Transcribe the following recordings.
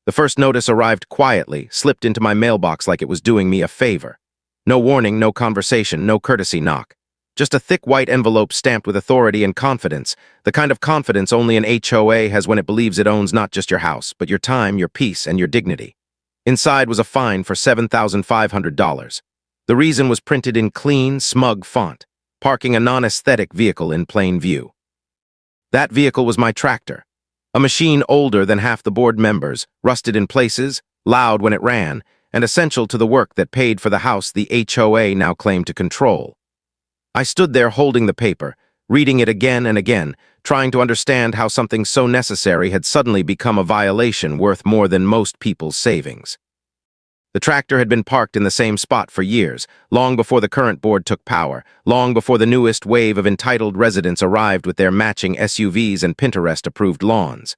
The first notice arrived quietly, slipped into my mailbox like it was doing me a favor. No warning, no conversation, no courtesy knock. Just a thick white envelope stamped with authority and confidence, the kind of confidence only an HOA has when it believes it owns not just your house, but your time, your peace, and your dignity. Inside was a fine for $7,500. The reason was printed in clean, smug font, parking a non-aesthetic vehicle in plain view. That vehicle was my tractor, a machine older than half the board members, rusted in places, loud when it ran, and essential to the work that paid for the house the HOA now claimed to control. I stood there holding the paper, reading it again and again, trying to understand how something so necessary had suddenly become a violation worth more than most people's savings. The tractor had been parked in the same spot for years, long before the current board took power, long before the newest wave of entitled residents arrived with their matching SUVs and Pinterest-approved lawns.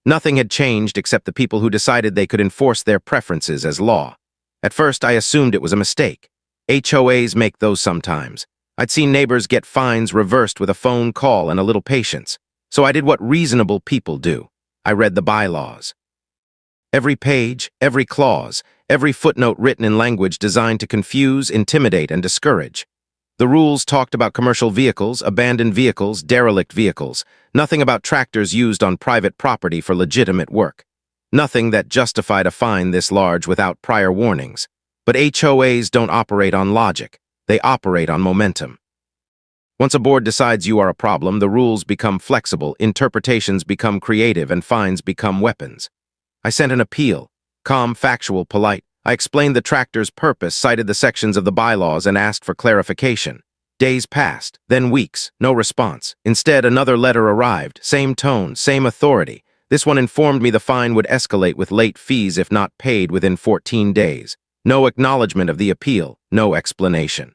Nothing had changed except the people who decided they could enforce their preferences as law. At first, I assumed it was a mistake. HOAs make those sometimes. I'd seen neighbors get fines reversed with a phone call and a little patience, so I did what reasonable people do. I read the bylaws. Every page, every clause, every footnote written in language designed to confuse, intimidate, and discourage. The rules talked about commercial vehicles, abandoned vehicles, derelict vehicles, nothing about tractors used on private property for legitimate work. Nothing that justified a fine this large without prior warnings. But HOAs don't operate on logic. They operate on momentum. Once a board decides you are a problem, the rules become flexible, interpretations become creative, and fines become weapons. I sent an appeal. Calm, factual, polite. I explained the tractor's purpose, cited the sections of the bylaws, and asked for clarification. Days passed, then weeks, no response. Instead, another letter arrived, same tone, same authority. This one informed me the fine would escalate with late fees if not paid within 14 days. No acknowledgement of the appeal, no explanation.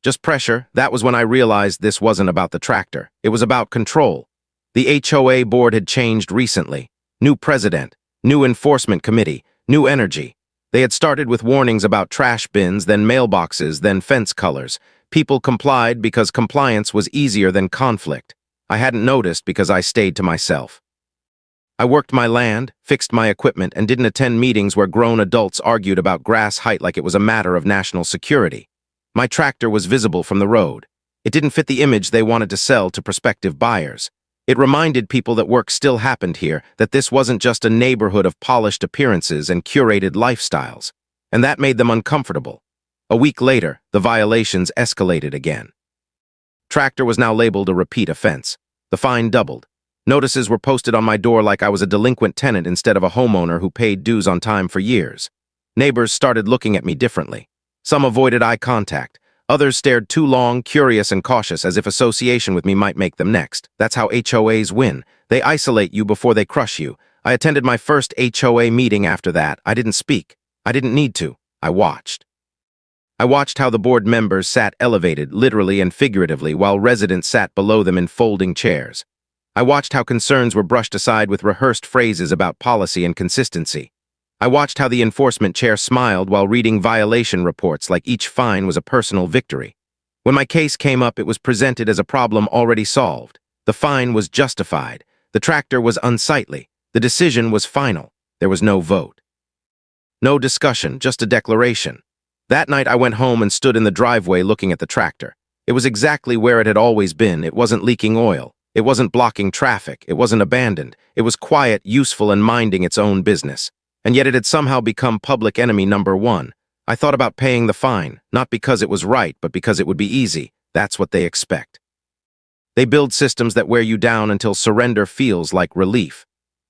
Just pressure. That was when I realized this wasn't about the tractor. It was about control. The HOA board had changed recently. New president, new enforcement committee, new energy. They had started with warnings about trash bins, then mailboxes, then fence colors. People complied because compliance was easier than conflict. I hadn't noticed because I stayed to myself. I worked my land, fixed my equipment, and didn't attend meetings where grown adults argued about grass height like it was a matter of national security. My tractor was visible from the road. It didn't fit the image they wanted to sell to prospective buyers. It reminded people that work still happened here, that this wasn't just a neighborhood of polished appearances and curated lifestyles. And that made them uncomfortable. A week later, the violations escalated again. Tractor was now labeled a repeat offense. The fine doubled. Notices were posted on my door like I was a delinquent tenant instead of a homeowner who paid dues on time for years. Neighbors started looking at me differently. Some avoided eye contact. Others stared too long, curious and cautious, as if association with me might make them next. That's how HOAs win. They isolate you before they crush you. I attended my first HOA meeting after that. I didn't speak. I didn't need to. I watched. I watched how the board members sat elevated, literally and figuratively, while residents sat below them in folding chairs. I watched how concerns were brushed aside with rehearsed phrases about policy and consistency. I watched how the enforcement chair smiled while reading violation reports like each fine was a personal victory. When my case came up, it was presented as a problem already solved. The fine was justified. The tractor was unsightly. The decision was final. There was no vote. No discussion, just a declaration. That night I went home and stood in the driveway looking at the tractor. It was exactly where it had always been. It wasn't leaking oil. It wasn't blocking traffic. It wasn't abandoned. It was quiet, useful, and minding its own business. And yet it had somehow become public enemy number one. I thought about paying the fine, not because it was right, but because it would be easy. That's what they expect. They build systems that wear you down until surrender feels like relief.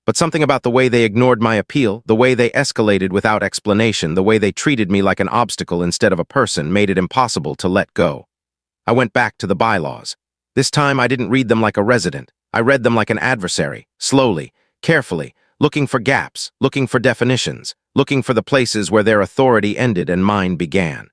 But something about the way they ignored my appeal, the way they escalated without explanation, the way they treated me like an obstacle instead of a person made it impossible to let go. I went back to the bylaws. This time I didn't read them like a resident. I read them like an adversary, slowly, carefully, looking for gaps, looking for definitions, looking for the places where their authority ended and mine began.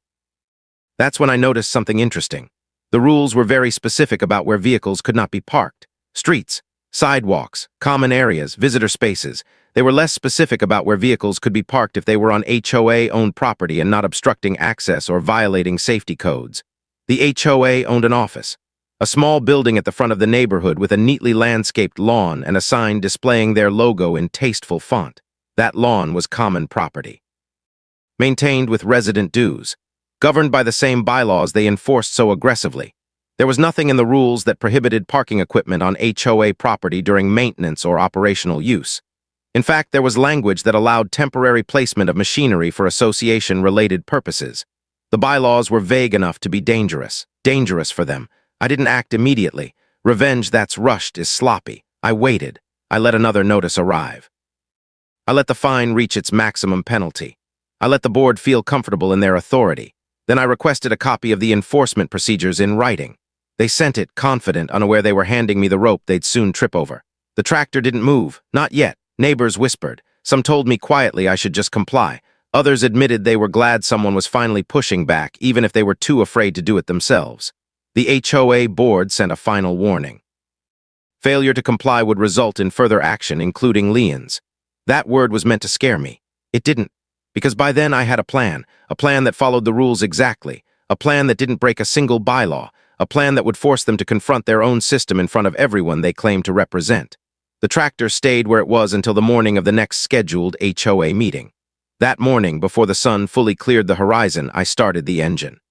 That's when I noticed something interesting. The rules were very specific about where vehicles could not be parked. Streets, sidewalks, common areas, visitor spaces. They were less specific about where vehicles could be parked if they were on HOA-owned property and not obstructing access or violating safety codes. The HOA owned an office. A small building at the front of the neighborhood with a neatly landscaped lawn and a sign displaying their logo in tasteful font. That lawn was common property, maintained with resident dues, governed by the same bylaws they enforced so aggressively. There was nothing in the rules that prohibited parking equipment on HOA property during maintenance or operational use. In fact, there was language that allowed temporary placement of machinery for association-related purposes. The bylaws were vague enough to be dangerous for them. I didn't act immediately. Revenge that's rushed is sloppy. I waited. I let another notice arrive. I let the fine reach its maximum penalty. I let the board feel comfortable in their authority. Then I requested a copy of the enforcement procedures in writing. They sent it, confident, unaware they were handing me the rope they'd soon trip over. The tractor didn't move. Not yet. Neighbors whispered. Some told me quietly I should just comply. Others admitted they were glad someone was finally pushing back, even if they were too afraid to do it themselves. The HOA board sent a final warning. Failure to comply would result in further action, including liens. That word was meant to scare me. It didn't, because by then I had a plan that followed the rules exactly, a plan that didn't break a single bylaw, a plan that would force them to confront their own system in front of everyone they claimed to represent. The tractor stayed where it was until the morning of the next scheduled HOA meeting. That morning, before the sun fully cleared the horizon, I started the engine.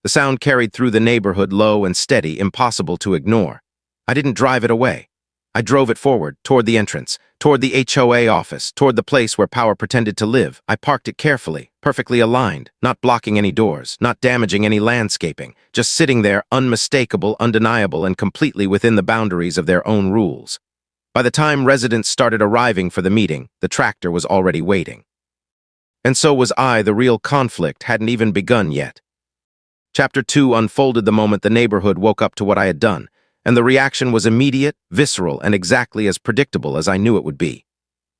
The sound carried through the neighborhood, low and steady, impossible to ignore. I didn't drive it away. I drove it forward, toward the entrance, toward the HOA office, toward the place where power pretended to live. I parked it carefully, perfectly aligned, not blocking any doors, not damaging any landscaping, just sitting there, unmistakable, undeniable, and completely within the boundaries of their own rules. By the time residents started arriving for the meeting, the tractor was already waiting. And so was I. The real conflict hadn't even begun yet. Chapter 2 unfolded the moment the neighborhood woke up to what I had done, and the reaction was immediate, visceral, and exactly as predictable as I knew it would be.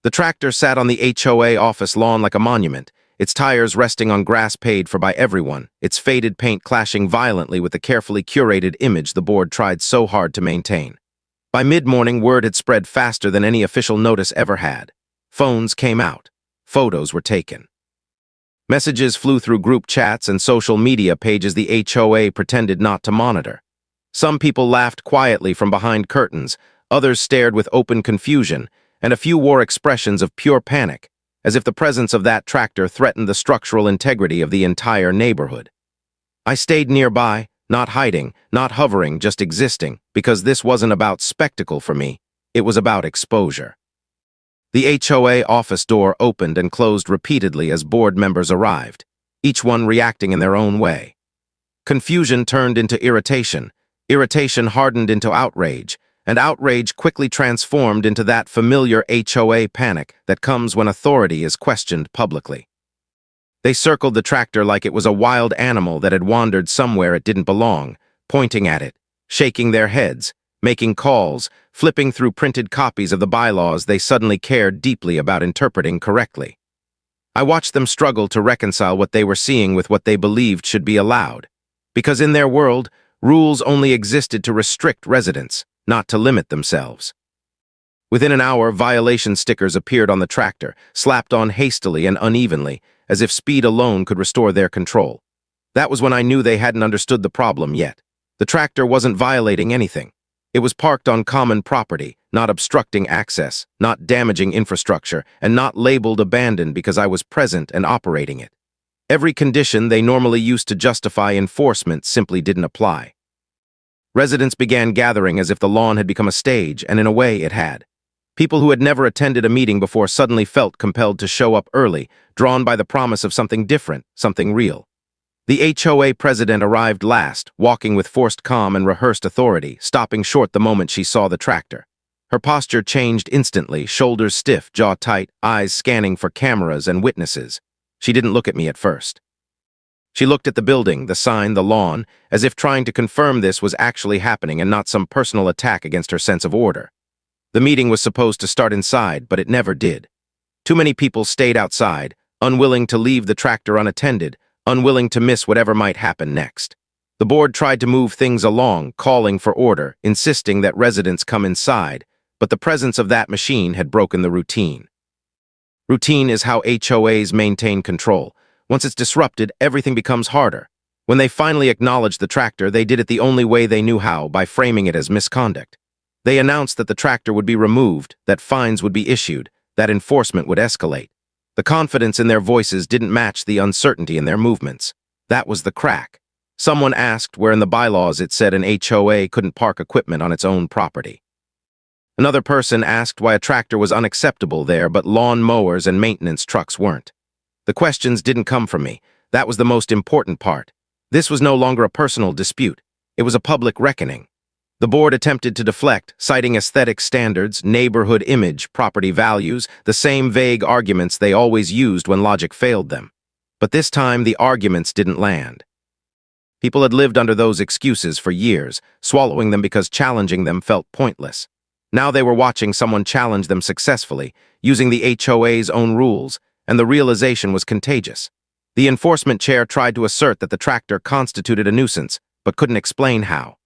The tractor sat on the HOA office lawn like a monument, its tires resting on grass paid for by everyone, its faded paint clashing violently with the carefully curated image the board tried so hard to maintain. By mid-morning, word had spread faster than any official notice ever had. Phones came out. Photos were taken. Messages flew through group chats and social media pages the HOA pretended not to monitor. Some people laughed quietly from behind curtains, others stared with open confusion, and a few wore expressions of pure panic, as if the presence of that tractor threatened the structural integrity of the entire neighborhood. I stayed nearby, not hiding, not hovering, just existing, because this wasn't about spectacle for me, it was about exposure. The HOA office door opened and closed repeatedly as board members arrived, each one reacting in their own way. Confusion turned into irritation, irritation hardened into outrage, and outrage quickly transformed into that familiar HOA panic that comes when authority is questioned publicly. They circled the tractor like it was a wild animal that had wandered somewhere it didn't belong, pointing at it, shaking their heads, making calls, flipping through printed copies of the bylaws they suddenly cared deeply about interpreting correctly. I watched them struggle to reconcile what they were seeing with what they believed should be allowed, because in their world, rules only existed to restrict residents, not to limit themselves. Within an hour, violation stickers appeared on the tractor, slapped on hastily and unevenly, as if speed alone could restore their control. That was when I knew they hadn't understood the problem yet. The tractor wasn't violating anything. It was parked on common property, not obstructing access, not damaging infrastructure, and not labeled abandoned because I was present and operating it. Every condition they normally used to justify enforcement simply didn't apply. Residents began gathering as if the lawn had become a stage, and in a way it had. People who had never attended a meeting before suddenly felt compelled to show up early, drawn by the promise of something different, something real. The HOA president arrived last, walking with forced calm and rehearsed authority, stopping short the moment she saw the tractor. Her posture changed instantly, shoulders stiff, jaw tight, eyes scanning for cameras and witnesses. She didn't look at me at first. She looked at the building, the sign, the lawn, as if trying to confirm this was actually happening and not some personal attack against her sense of order. The meeting was supposed to start inside, but it never did. Too many people stayed outside, unwilling to leave the tractor unattended, unwilling to miss whatever might happen next. The board tried to move things along, calling for order, insisting that residents come inside, but the presence of that machine had broken the routine. Routine is how HOAs maintain control. Once it's disrupted, everything becomes harder. When they finally acknowledged the tractor, they did it the only way they knew how, by framing it as misconduct. They announced that the tractor would be removed, that fines would be issued, that enforcement would escalate. The confidence in their voices didn't match the uncertainty in their movements. That was the crack. Someone asked where in the bylaws it said an HOA couldn't park equipment on its own property. Another person asked why a tractor was unacceptable there, but lawn mowers and maintenance trucks weren't. The questions didn't come from me. That was the most important part. This was no longer a personal dispute. It was a public reckoning. The board attempted to deflect, citing aesthetic standards, neighborhood image, property values, the same vague arguments they always used when logic failed them. But this time, the arguments didn't land. People had lived under those excuses for years, swallowing them because challenging them felt pointless. Now they were watching someone challenge them successfully, using the HOA's own rules, and the realization was contagious. The enforcement chair tried to assert that the tractor constituted a nuisance, but couldn't explain how.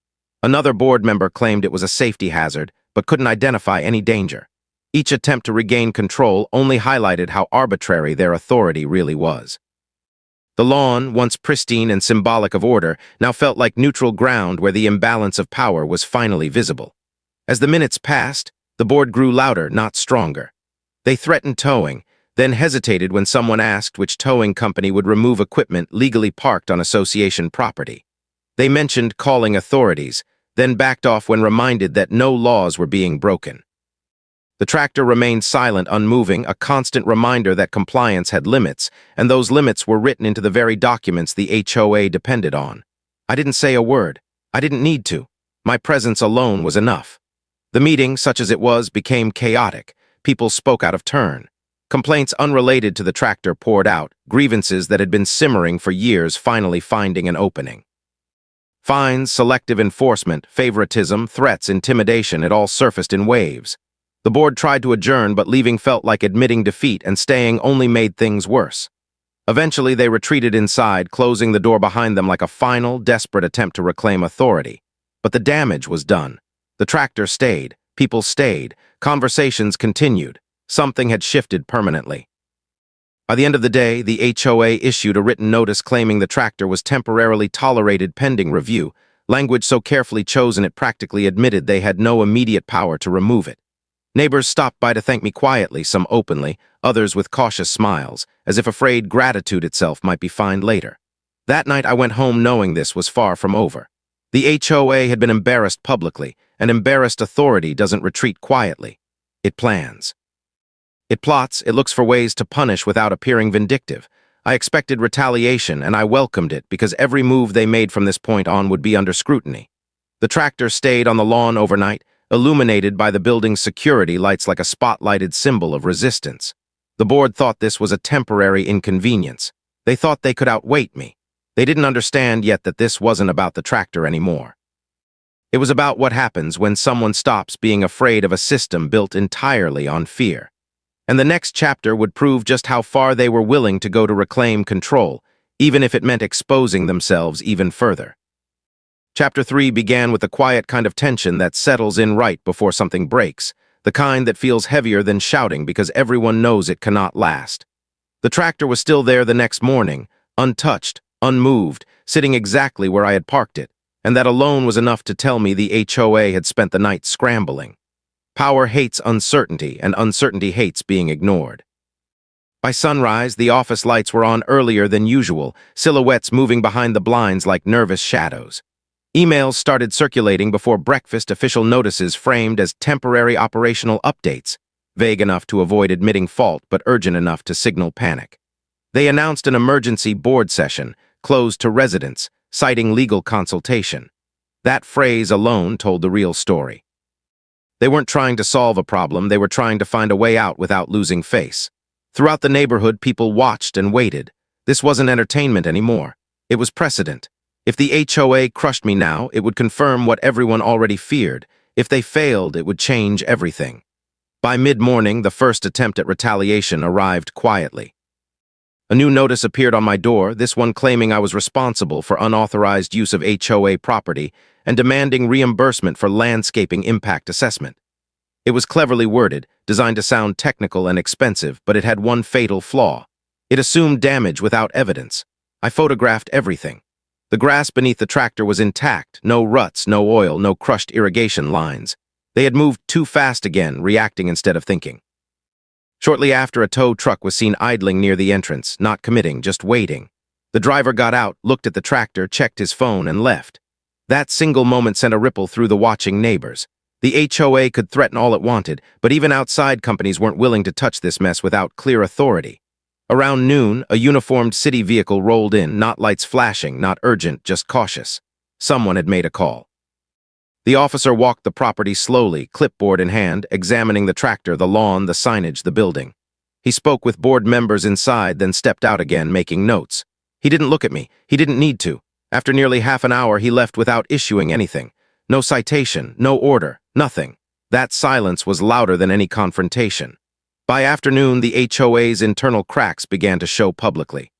Another board member claimed it was a safety hazard, but couldn't identify any danger. Each attempt to regain control only highlighted how arbitrary their authority really was. The lawn, once pristine and symbolic of order, now felt like neutral ground where the imbalance of power was finally visible. As the minutes passed, the board grew louder, not stronger. They threatened towing, then hesitated when someone asked which towing company would remove equipment legally parked on association property. They mentioned calling authorities, then backed off when reminded that no laws were being broken. The tractor remained silent, unmoving, a constant reminder that compliance had limits, and those limits were written into the very documents the HOA depended on. I didn't say a word. I didn't need to. My presence alone was enough. The meeting, such as it was, became chaotic. People spoke out of turn. Complaints unrelated to the tractor poured out, grievances that had been simmering for years finally finding an opening. Fines, selective enforcement, favoritism, threats, intimidation, it all surfaced in waves. The board tried to adjourn, but leaving felt like admitting defeat, and staying only made things worse. Eventually, they retreated inside, closing the door behind them like a final, desperate attempt to reclaim authority. But the damage was done. The tractor stayed, people stayed, conversations continued. Something had shifted permanently. By the end of the day, the HOA issued a written notice claiming the tractor was temporarily tolerated pending review, language so carefully chosen it practically admitted they had no immediate power to remove it. Neighbors stopped by to thank me quietly, some openly, others with cautious smiles, as if afraid gratitude itself might be fined later. That night I went home knowing this was far from over. The HOA had been embarrassed publicly, and embarrassed authority doesn't retreat quietly. It plans. It plots, it looks for ways to punish without appearing vindictive. I expected retaliation, and I welcomed it because every move they made from this point on would be under scrutiny. The tractor stayed on the lawn overnight, illuminated by the building's security lights like a spotlighted symbol of resistance. The board thought this was a temporary inconvenience. They thought they could outweight me. They didn't understand yet that this wasn't about the tractor anymore. It was about what happens when someone stops being afraid of a system built entirely on fear. And the next chapter would prove just how far they were willing to go to reclaim control, even if it meant exposing themselves even further. Chapter 3 began with the quiet kind of tension that settles in right before something breaks, the kind that feels heavier than shouting because everyone knows it cannot last. The tractor was still there the next morning, untouched, unmoved, sitting exactly where I had parked it, and that alone was enough to tell me the HOA had spent the night scrambling. Power hates uncertainty, and uncertainty hates being ignored. By sunrise, the office lights were on earlier than usual, silhouettes moving behind the blinds like nervous shadows. Emails started circulating before breakfast, official notices framed as temporary operational updates, vague enough to avoid admitting fault but urgent enough to signal panic. They announced an emergency board session, closed to residents, citing legal consultation. That phrase alone told the real story. They weren't trying to solve a problem, they were trying to find a way out without losing face. Throughout the neighborhood, people watched and waited. This wasn't entertainment anymore. It was precedent. If the HOA crushed me now, it would confirm what everyone already feared. If they failed, it would change everything. By mid-morning, the first attempt at retaliation arrived quietly. A new notice appeared on my door, this one claiming I was responsible for unauthorized use of HOA property and demanding reimbursement for landscaping impact assessment. It was cleverly worded, designed to sound technical and expensive, but it had one fatal flaw. It assumed damage without evidence. I photographed everything. The grass beneath the tractor was intact, no ruts, no oil, no crushed irrigation lines. They had moved too fast again, reacting instead of thinking. Shortly after, a tow truck was seen idling near the entrance, not committing, just waiting. The driver got out, looked at the tractor, checked his phone, and left. That single moment sent a ripple through the watching neighbors. The HOA could threaten all it wanted, but even outside companies weren't willing to touch this mess without clear authority. Around noon, a uniformed city vehicle rolled in, not lights flashing, not urgent, just cautious. Someone had made a call. The officer walked the property slowly, clipboard in hand, examining the tractor, the lawn, the signage, the building. He spoke with board members inside, then stepped out again, making notes. He didn't look at me. He didn't need to. After nearly half an hour, he left without issuing anything. No citation, no order, nothing. That silence was louder than any confrontation. By afternoon, the HOA's internal cracks began to show publicly.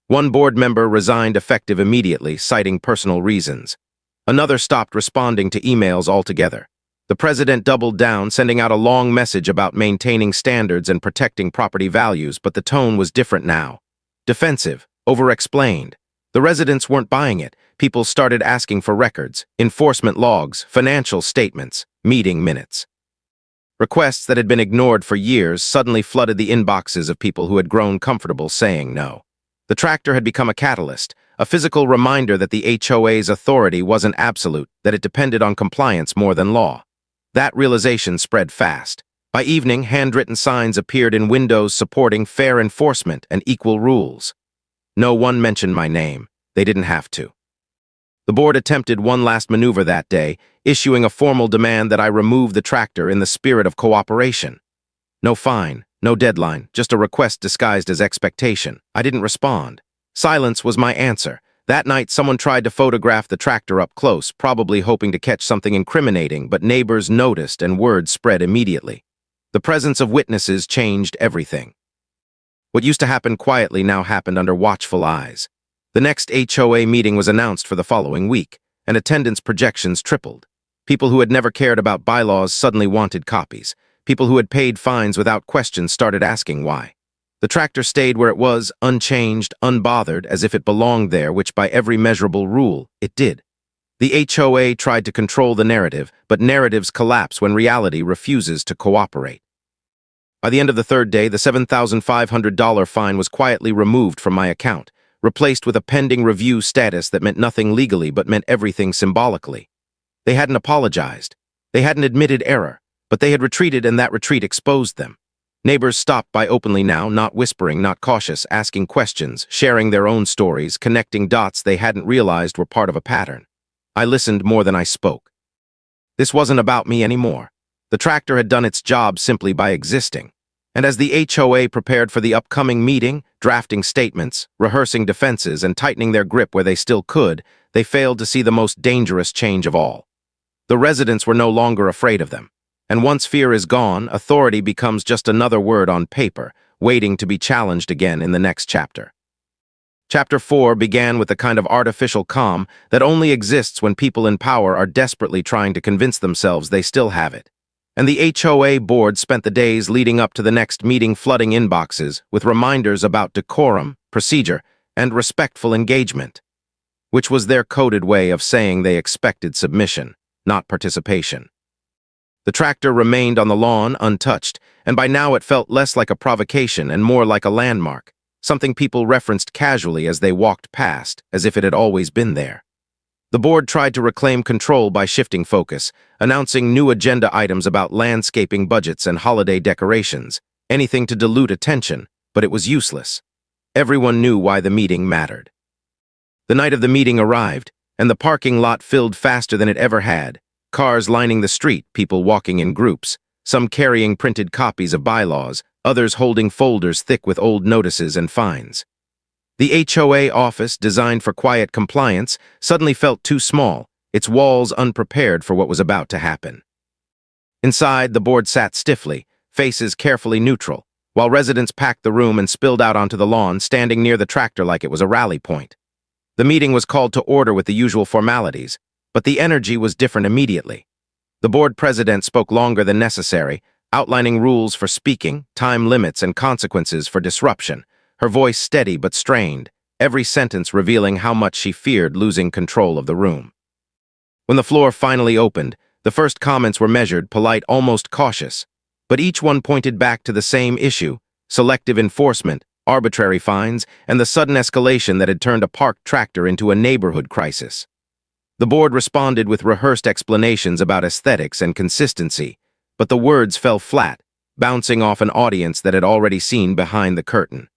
One board member resigned effective immediately, citing personal reasons. Another stopped responding to emails altogether. The president doubled down, sending out a long message about maintaining standards and protecting property values, but the tone was different now. Defensive, over-explained. The residents weren't buying it. People started asking for records, enforcement logs, financial statements, meeting minutes. Requests that had been ignored for years suddenly flooded the inboxes of people who had grown comfortable saying no. The tractor had become a catalyst, a physical reminder that the HOA's authority wasn't absolute, that it depended on compliance more than law. That realization spread fast. By evening, handwritten signs appeared in windows supporting fair enforcement and equal rules. No one mentioned my name. They didn't have to. The board attempted one last maneuver that day, issuing a formal demand that I remove the tractor in the spirit of cooperation. No fine, no deadline, just a request disguised as expectation. I didn't respond. Silence was my answer. That night, someone tried to photograph the tractor up close, probably hoping to catch something incriminating, but neighbors noticed and word spread immediately. The presence of witnesses changed everything. What used to happen quietly now happened under watchful eyes. The next HOA meeting was announced for the following week, and attendance projections tripled. People who had never cared about bylaws suddenly wanted copies. People who had paid fines without question started asking why. The tractor stayed where it was, unchanged, unbothered, as if it belonged there, which by every measurable rule, it did. The HOA tried to control the narrative, but narratives collapse when reality refuses to cooperate. By the end of the third day, the $7,500 fine was quietly removed from my account, replaced with a pending review status that meant nothing legally but meant everything symbolically. They hadn't apologized. They hadn't admitted error, but they had retreated, and that retreat exposed them. Neighbors stopped by openly now, not whispering, not cautious, asking questions, sharing their own stories, connecting dots they hadn't realized were part of a pattern. I listened more than I spoke. This wasn't about me anymore. The tractor had done its job simply by existing. And as the HOA prepared for the upcoming meeting, drafting statements, rehearsing defenses, and tightening their grip where they still could, they failed to see the most dangerous change of all. The residents were no longer afraid of them. And once fear is gone, authority becomes just another word on paper, waiting to be challenged again in the next chapter. Chapter 4 began with the kind of artificial calm that only exists when people in power are desperately trying to convince themselves they still have it. And the HOA board spent the days leading up to the next meeting flooding inboxes with reminders about decorum, procedure, and respectful engagement, which was their coded way of saying they expected submission, not participation. The tractor remained on the lawn untouched, and by now it felt less like a provocation and more like a landmark, something people referenced casually as they walked past, as if it had always been there. The board tried to reclaim control by shifting focus, announcing new agenda items about landscaping budgets and holiday decorations, anything to dilute attention, but it was useless. Everyone knew why the meeting mattered. The night of the meeting arrived, and the parking lot filled faster than it ever had. Cars lining the street, people walking in groups, some carrying printed copies of bylaws, others holding folders thick with old notices and fines. The HOA office, designed for quiet compliance, suddenly felt too small, its walls unprepared for what was about to happen. Inside, the board sat stiffly, faces carefully neutral, while residents packed the room and spilled out onto the lawn, standing near the tractor like it was a rally point. The meeting was called to order with the usual formalities, but the energy was different immediately. The board president spoke longer than necessary, outlining rules for speaking, time limits, and consequences for disruption, her voice steady but strained, every sentence revealing how much she feared losing control of the room. When the floor finally opened, the first comments were measured, polite, almost cautious, but each one pointed back to the same issue: selective enforcement, arbitrary fines, and the sudden escalation that had turned a parked tractor into a neighborhood crisis. The board responded with rehearsed explanations about aesthetics and consistency, but the words fell flat, bouncing off an audience that had already seen behind the curtain.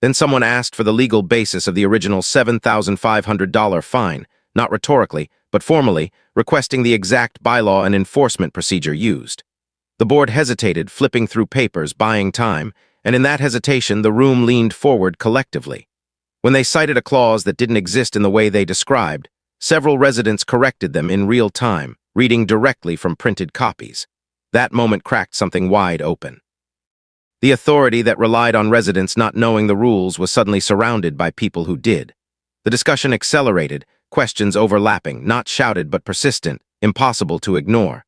Then someone asked for the legal basis of the original $7,500 fine, not rhetorically, but formally, requesting the exact bylaw and enforcement procedure used. The board hesitated, flipping through papers, buying time, and in that hesitation the room leaned forward collectively. When they cited a clause that didn't exist in the way they described, several residents corrected them in real time, reading directly from printed copies. That moment cracked something wide open. The authority that relied on residents not knowing the rules was suddenly surrounded by people who did. The discussion accelerated, questions overlapping, not shouted but persistent, impossible to ignore.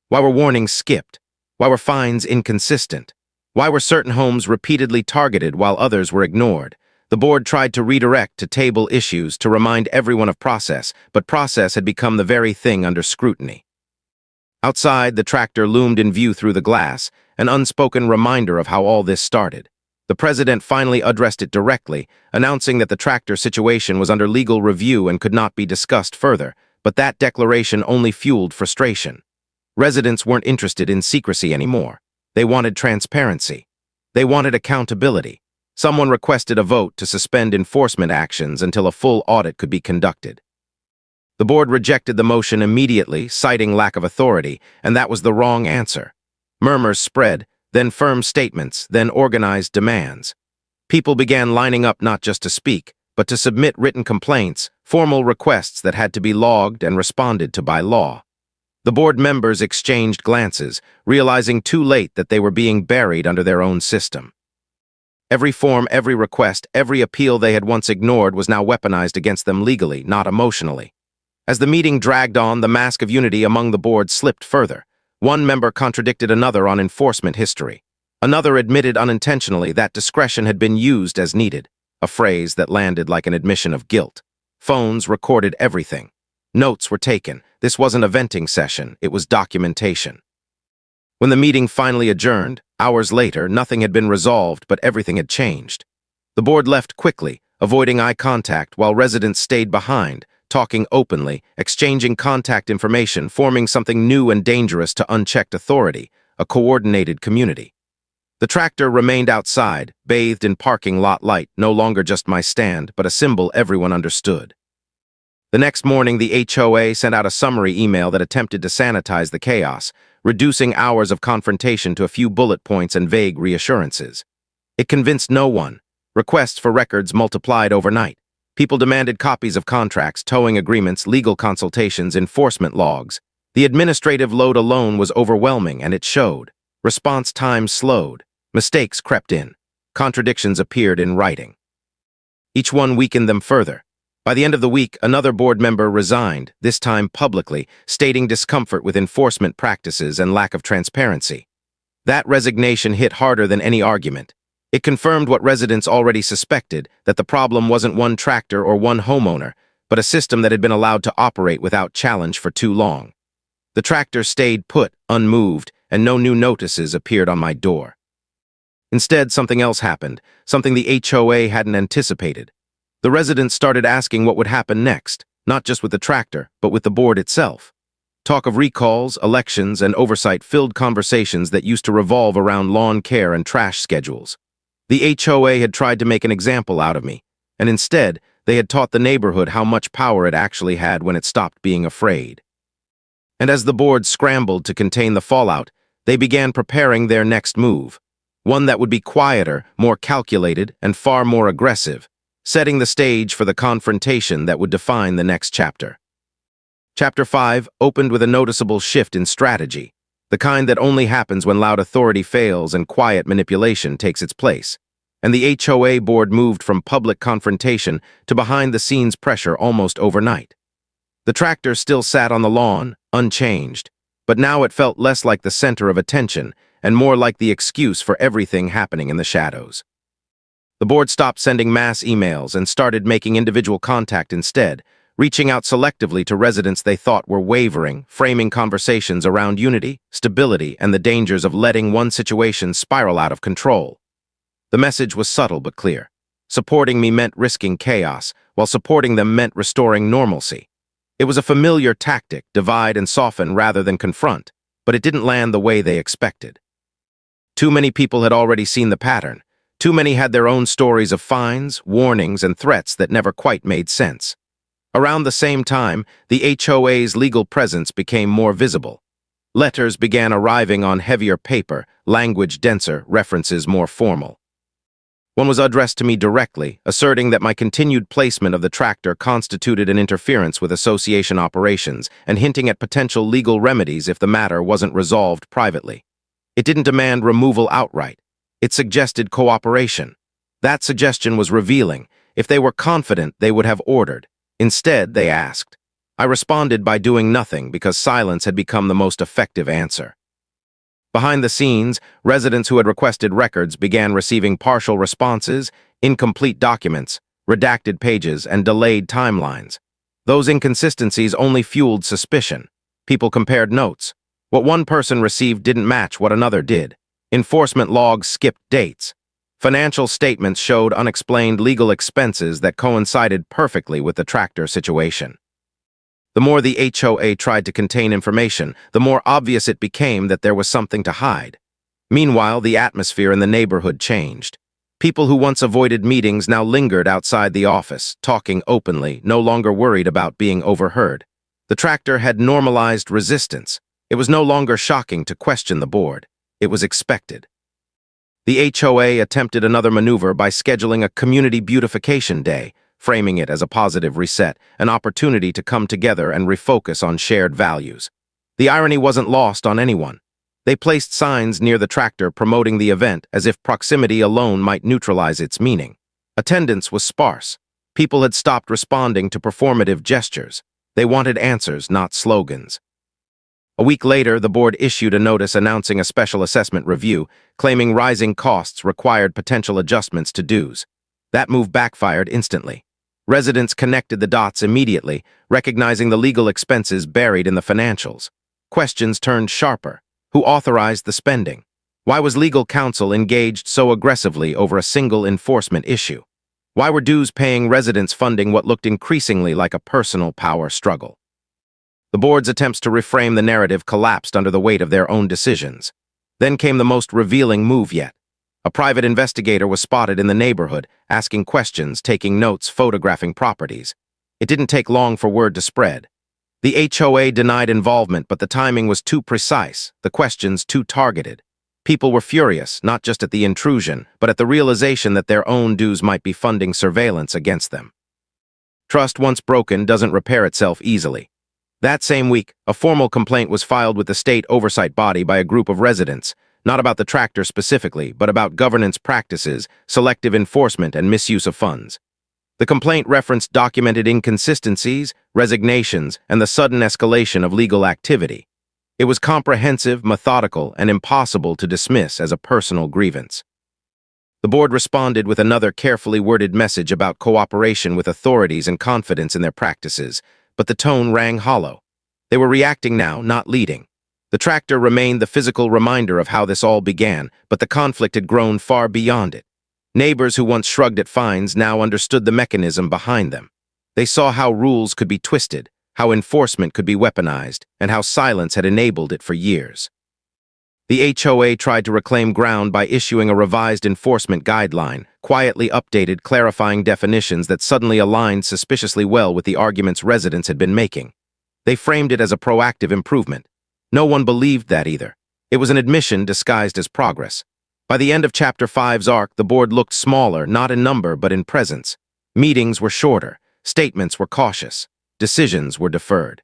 Why were warnings skipped? Why were fines inconsistent? Why were certain homes repeatedly targeted while others were ignored? The board tried to redirect to table issues to remind everyone of process, but process had become the very thing under scrutiny. Outside, the tractor loomed in view through the glass, an unspoken reminder of how all this started. The president finally addressed it directly, announcing that the tractor situation was under legal review and could not be discussed further, but that declaration only fueled frustration. Residents weren't interested in secrecy anymore. They wanted transparency. They wanted accountability. Someone requested a vote to suspend enforcement actions until a full audit could be conducted. The board rejected the motion immediately, citing lack of authority, and that was the wrong answer. Murmurs spread, then firm statements, then organized demands. People began lining up not just to speak, but to submit written complaints, formal requests that had to be logged and responded to by law. The board members exchanged glances, realizing too late that they were being buried under their own system. Every form, every request, every appeal they had once ignored was now weaponized against them legally, not emotionally. As the meeting dragged on, the mask of unity among the board slipped further. One member contradicted another on enforcement history. Another admitted unintentionally that discretion had been used as needed, a phrase that landed like an admission of guilt. Phones recorded everything. Notes were taken. This wasn't a venting session, it was documentation. When the meeting finally adjourned, hours later, nothing had been resolved, but everything had changed. The board left quickly, avoiding eye contact, while residents stayed behind, talking openly, exchanging contact information, forming something new and dangerous to unchecked authority, a coordinated community. The tractor remained outside, bathed in parking lot light, no longer just my stand, but a symbol everyone understood. The next morning, the HOA sent out a summary email that attempted to sanitize the chaos, reducing hours of confrontation to a few bullet points and vague reassurances. It convinced no one. Requests for records multiplied overnight. People demanded copies of contracts, towing agreements, legal consultations, enforcement logs. The administrative load alone was overwhelming, and it showed. Response times slowed. Mistakes crept in. Contradictions appeared in writing. Each one weakened them further. By the end of the week, another board member resigned, this time publicly, stating discomfort with enforcement practices and lack of transparency. That resignation hit harder than any argument. It confirmed what residents already suspected, that the problem wasn't one tractor or one homeowner, but a system that had been allowed to operate without challenge for too long. The tractor stayed put, unmoved, and no new notices appeared on my door. Instead, something else happened, something the HOA hadn't anticipated. The residents started asking what would happen next, not just with the tractor, but with the board itself. Talk of recalls, elections, and oversight filled conversations that used to revolve around lawn care and trash schedules. The HOA had tried to make an example out of me, and instead, they had taught the neighborhood how much power it actually had when it stopped being afraid. And as the board scrambled to contain the fallout, they began preparing their next move, one that would be quieter, more calculated, and far more aggressive, setting the stage for the confrontation that would define the next chapter. Chapter 5 opened with a noticeable shift in strategy, the kind that only happens when loud authority fails and quiet manipulation takes its place. And the HOA board moved from public confrontation to behind-the-scenes pressure almost overnight. The tractor still sat on the lawn, unchanged, but now it felt less like the center of attention and more like the excuse for everything happening in the shadows. The board stopped sending mass emails and started making individual contact instead, reaching out selectively to residents they thought were wavering, framing conversations around unity, stability, and the dangers of letting one situation spiral out of control. The message was subtle but clear. Supporting me meant risking chaos, while supporting them meant restoring normalcy. It was a familiar tactic, divide and soften rather than confront, but it didn't land the way they expected. Too many people had already seen the pattern. Too many had their own stories of fines, warnings, and threats that never quite made sense. Around the same time, the HOA's legal presence became more visible. Letters began arriving on heavier paper, language denser, references more formal. One was addressed to me directly, asserting that my continued placement of the tractor constituted an interference with association operations and hinting at potential legal remedies if the matter wasn't resolved privately. It didn't demand removal outright. It suggested cooperation. That suggestion was revealing. If they were confident, they would have ordered. Instead, they asked. I responded by doing nothing because silence had become the most effective answer. Behind the scenes, residents who had requested records began receiving partial responses, incomplete documents, redacted pages, and delayed timelines. Those inconsistencies only fueled suspicion. People compared notes. What one person received didn't match what another did. Enforcement logs skipped dates. Financial statements showed unexplained legal expenses that coincided perfectly with the tractor situation. The more the HOA tried to contain information, the more obvious it became that there was something to hide. Meanwhile, the atmosphere in the neighborhood changed. People who once avoided meetings now lingered outside the office, talking openly, no longer worried about being overheard. The tractor had normalized resistance. It was no longer shocking to question the board. It was expected. The HOA attempted another maneuver by scheduling a community beautification day, framing it as a positive reset, an opportunity to come together and refocus on shared values. The irony wasn't lost on anyone. They placed signs near the tractor promoting the event as if proximity alone might neutralize its meaning. Attendance was sparse. People had stopped responding to performative gestures. They wanted answers, not slogans. A week later, the board issued a notice announcing a special assessment review, claiming rising costs required potential adjustments to dues. That move backfired instantly. Residents connected the dots immediately, recognizing the legal expenses buried in the financials. Questions turned sharper. Who authorized the spending? Why was legal counsel engaged so aggressively over a single enforcement issue? Why were dues-paying residents funding what looked increasingly like a personal power struggle? The board's attempts to reframe the narrative collapsed under the weight of their own decisions. Then came the most revealing move yet. A private investigator was spotted in the neighborhood, asking questions, taking notes, photographing properties. It didn't take long for word to spread. The HOA denied involvement, but the timing was too precise, the questions too targeted. People were furious, not just at the intrusion, but at the realization that their own dues might be funding surveillance against them. Trust once broken doesn't repair itself easily. That same week, a formal complaint was filed with the state oversight body by a group of residents, not about the tractor specifically, but about governance practices, selective enforcement, and misuse of funds. The complaint referenced documented inconsistencies, resignations, and the sudden escalation of legal activity. It was comprehensive, methodical, and impossible to dismiss as a personal grievance. The board responded with another carefully worded message about cooperation with authorities and confidence in their practices, but the tone rang hollow. They were reacting now, not leading. The tractor remained the physical reminder of how this all began, but the conflict had grown far beyond it. Neighbors who once shrugged at fines now understood the mechanism behind them. They saw how rules could be twisted, how enforcement could be weaponized, and how silence had enabled it for years. The HOA tried to reclaim ground by issuing a revised enforcement guideline, quietly updated, clarifying definitions that suddenly aligned suspiciously well with the arguments residents had been making. They framed it as a proactive improvement. No one believed that either. It was an admission disguised as progress. By the end of Chapter 5's arc, the board looked smaller, not in number, but in presence. Meetings were shorter, statements were cautious, decisions were deferred.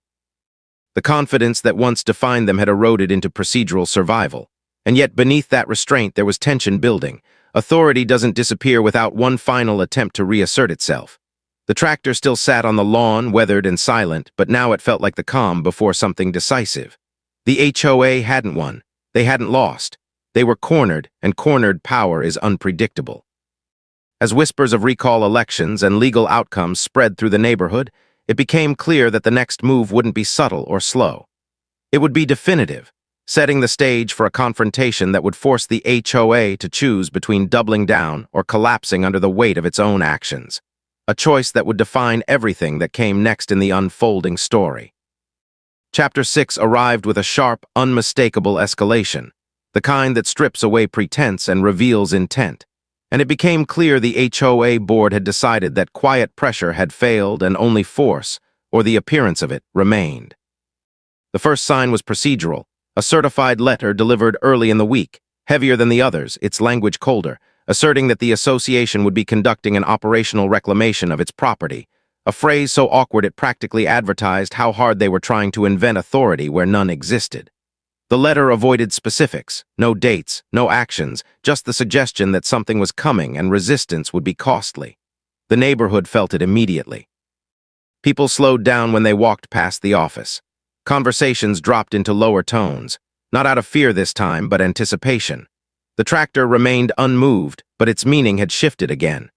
The confidence that once defined them had eroded into procedural survival. And yet beneath that restraint there was tension building. Authority doesn't disappear without one final attempt to reassert itself. The tractor still sat on the lawn, weathered and silent, but now it felt like the calm before something decisive. The HOA hadn't won. They hadn't lost. They were cornered, and cornered power is unpredictable. As whispers of recall elections and legal outcomes spread through the neighborhood, it became clear that the next move wouldn't be subtle or slow. It would be definitive, setting the stage for a confrontation that would force the HOA to choose between doubling down or collapsing under the weight of its own actions. A choice that would define everything that came next in the unfolding story. Chapter 6 arrived with a sharp, unmistakable escalation, the kind that strips away pretense and reveals intent. And it became clear the HOA board had decided that quiet pressure had failed and only force, or the appearance of it, remained. The first sign was procedural, a certified letter delivered early in the week, heavier than the others, its language colder, asserting that the association would be conducting an operational reclamation of its property, a phrase so awkward it practically advertised how hard they were trying to invent authority where none existed. The letter avoided specifics, no dates, no actions, just the suggestion that something was coming and resistance would be costly. The neighborhood felt it immediately. People slowed down when they walked past the office. Conversations dropped into lower tones, not out of fear this time, but anticipation. The tractor remained unmoved, but its meaning had shifted again.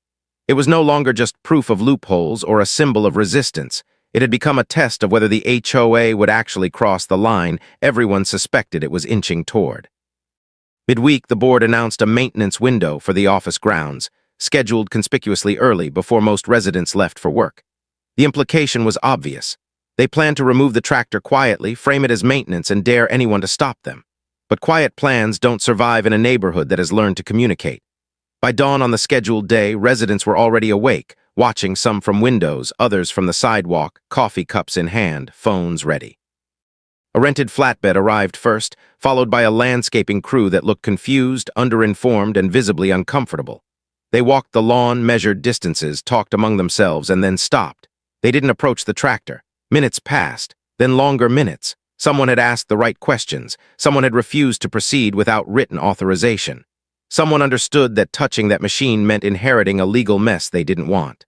It was no longer just proof of loopholes or a symbol of resistance. It had become a test of whether the HOA would actually cross the line everyone suspected it was inching toward. Midweek, the board announced a maintenance window for the office grounds, scheduled conspicuously early before most residents left for work. The implication was obvious. They planned to remove the tractor quietly, frame it as maintenance, and dare anyone to stop them. But quiet plans don't survive in a neighborhood that has learned to communicate. By dawn on the scheduled day, residents were already awake, watching, some from windows, others from the sidewalk, coffee cups in hand, phones ready. A rented flatbed arrived first, followed by a landscaping crew that looked confused, underinformed, and visibly uncomfortable. They walked the lawn, measured distances, talked among themselves, and then stopped. They didn't approach the tractor. Minutes passed, then longer minutes. Someone had asked the right questions. Someone had refused to proceed without written authorization. Someone understood that touching that machine meant inheriting a legal mess they didn't want.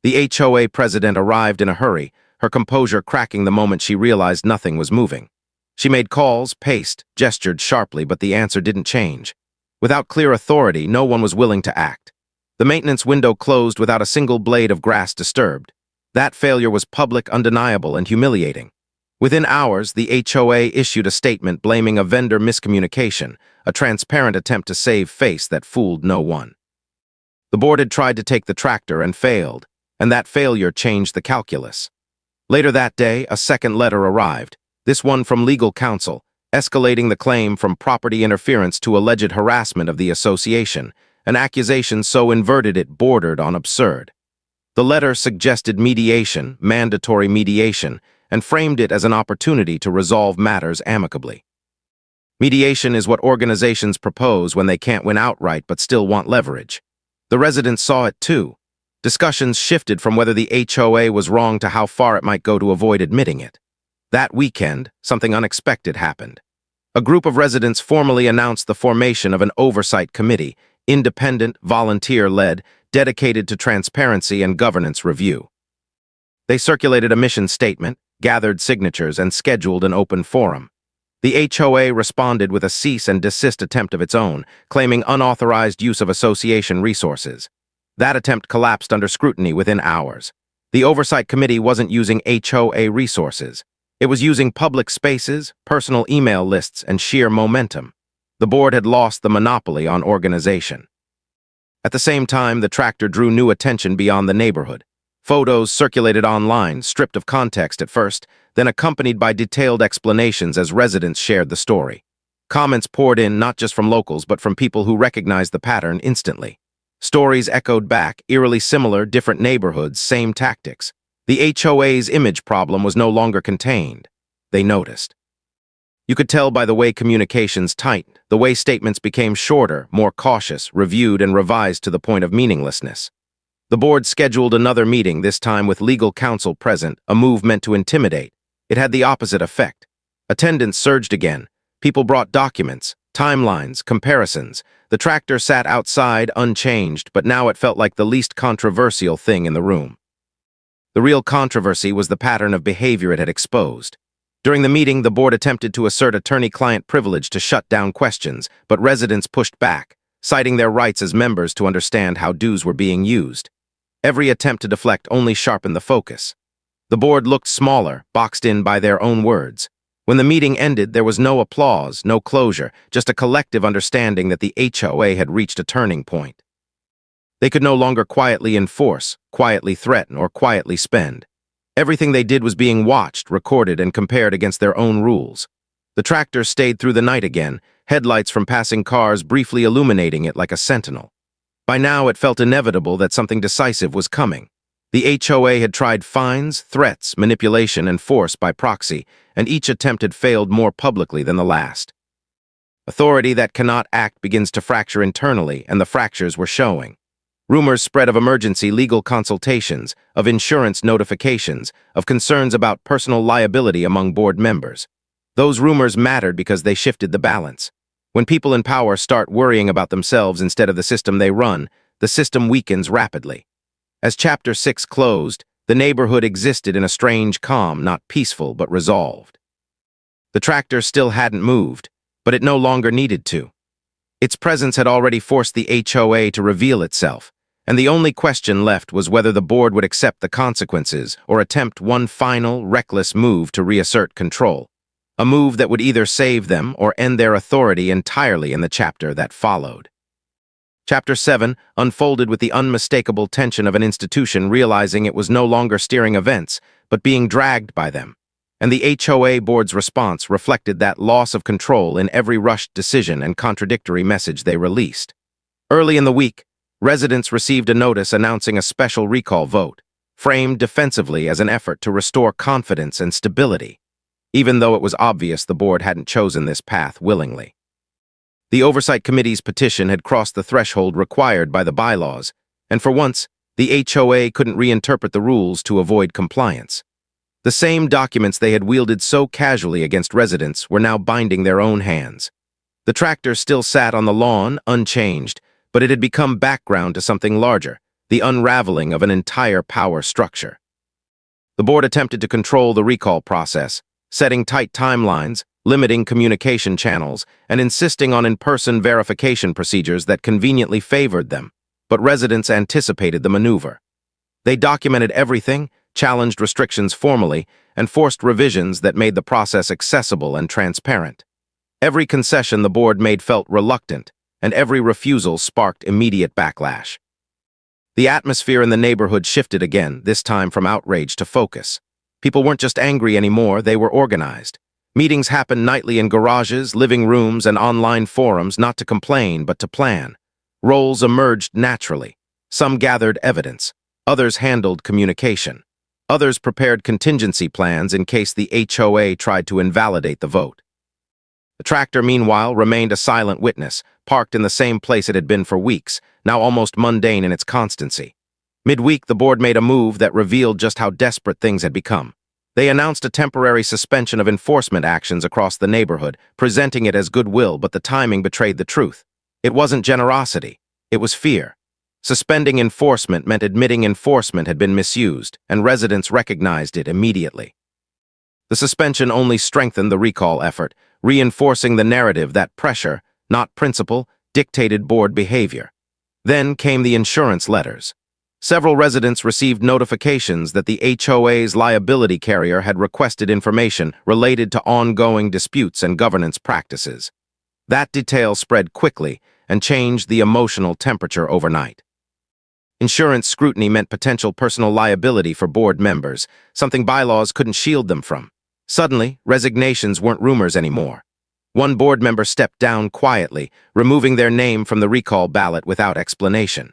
The HOA president arrived in a hurry, her composure cracking the moment she realized nothing was moving. She made calls, paced, gestured sharply, but the answer didn't change. Without clear authority, no one was willing to act. The maintenance window closed without a single blade of grass disturbed. That failure was public, undeniable, and humiliating. Within hours, the HOA issued a statement blaming a vendor miscommunication, a transparent attempt to save face that fooled no one. The board had tried to take the tractor and failed, and that failure changed the calculus. Later that day, a second letter arrived, this one from legal counsel, escalating the claim from property interference to alleged harassment of the association, an accusation so inverted it bordered on absurd. The letter suggested mediation, mandatory mediation, and framed it as an opportunity to resolve matters amicably. Mediation is what organizations propose when they can't win outright but still want leverage. The residents saw it too. Discussions shifted from whether the HOA was wrong to how far it might go to avoid admitting it. That weekend, something unexpected happened. A group of residents formally announced the formation of an oversight committee, independent, volunteer-led, dedicated to transparency and governance review. They circulated a mission statement, gathered signatures, and scheduled an open forum. The HOA responded with a cease and desist attempt of its own, claiming unauthorized use of association resources. That attempt collapsed under scrutiny within hours. The Oversight Committee wasn't using HOA resources. It was using public spaces, personal email lists, and sheer momentum. The board had lost the monopoly on organization. At the same time, the tractor drew new attention beyond the neighborhood. Photos circulated online, stripped of context at first, then accompanied by detailed explanations as residents shared the story. Comments poured in not just from locals but from people who recognized the pattern instantly. Stories echoed back, eerily similar, different neighborhoods, same tactics. The HOA's image problem was no longer contained. They noticed. You could tell by the way communications tightened, the way statements became shorter, more cautious, reviewed and revised to the point of meaninglessness. The board scheduled another meeting, this time with legal counsel present, a move meant to intimidate. It had the opposite effect. Attendance surged again. People brought documents, timelines, comparisons. The tractor sat outside, unchanged, but now it felt like the least controversial thing in the room. The real controversy was the pattern of behavior it had exposed. During the meeting, the board attempted to assert attorney-client privilege to shut down questions, but residents pushed back, citing their rights as members to understand how dues were being used. Every attempt to deflect only sharpened the focus. The board looked smaller, boxed in by their own words. When the meeting ended, there was no applause, no closure, just a collective understanding that the HOA had reached a turning point. They could no longer quietly enforce, quietly threaten, or quietly spend. Everything they did was being watched, recorded, and compared against their own rules. The tractor stayed through the night again, headlights from passing cars briefly illuminating it like a sentinel. By now, it felt inevitable that something decisive was coming. The HOA had tried fines, threats, manipulation, and force by proxy, and each attempt had failed more publicly than the last. Authority that cannot act begins to fracture internally, and the fractures were showing. Rumors spread of emergency legal consultations, of insurance notifications, of concerns about personal liability among board members. Those rumors mattered because they shifted the balance. When people in power start worrying about themselves instead of the system they run, the system weakens rapidly. As Chapter 6 closed, the neighborhood existed in a strange calm, not peaceful but resolved. The tractor still hadn't moved, but it no longer needed to. Its presence had already forced the HOA to reveal itself, and the only question left was whether the board would accept the consequences or attempt one final, reckless move to reassert control. A move that would either save them or end their authority entirely in the chapter that followed. Chapter 7 unfolded with the unmistakable tension of an institution realizing it was no longer steering events, but being dragged by them. And the HOA board's response reflected that loss of control in every rushed decision and contradictory message they released. Early in the week, residents received a notice announcing a special recall vote, framed defensively as an effort to restore confidence and stability, even though it was obvious the board hadn't chosen this path willingly. The Oversight Committee's petition had crossed the threshold required by the bylaws, and for once, the HOA couldn't reinterpret the rules to avoid compliance. The same documents they had wielded so casually against residents were now binding their own hands. The tractor still sat on the lawn, unchanged, but it had become background to something larger, the unraveling of an entire power structure. The board attempted to control the recall process, setting tight timelines, limiting communication channels, and insisting on in-person verification procedures that conveniently favored them, but residents anticipated the maneuver. They documented everything, challenged restrictions formally, and forced revisions that made the process accessible and transparent. Every concession the board made felt reluctant, and every refusal sparked immediate backlash. The atmosphere in the neighborhood shifted again, this time from outrage to focus. People weren't just angry anymore, they were organized. Meetings happened nightly in garages, living rooms, and online forums, not to complain, but to plan. Roles emerged naturally. Some gathered evidence. Others handled communication. Others prepared contingency plans in case the HOA tried to invalidate the vote. The tractor, meanwhile, remained a silent witness, parked in the same place it had been for weeks, now almost mundane in its constancy. Midweek, the board made a move that revealed just how desperate things had become. They announced a temporary suspension of enforcement actions across the neighborhood, presenting it as goodwill, but the timing betrayed the truth. It wasn't generosity, it was fear. Suspending enforcement meant admitting enforcement had been misused, and residents recognized it immediately. The suspension only strengthened the recall effort, reinforcing the narrative that pressure, not principle, dictated board behavior. Then came the insurance letters. Several residents received notifications that the HOA's liability carrier had requested information related to ongoing disputes and governance practices. That detail spread quickly and changed the emotional temperature overnight. Insurance scrutiny meant potential personal liability for board members, something bylaws couldn't shield them from. Suddenly, resignations weren't rumors anymore. One board member stepped down quietly, removing their name from the recall ballot without explanation.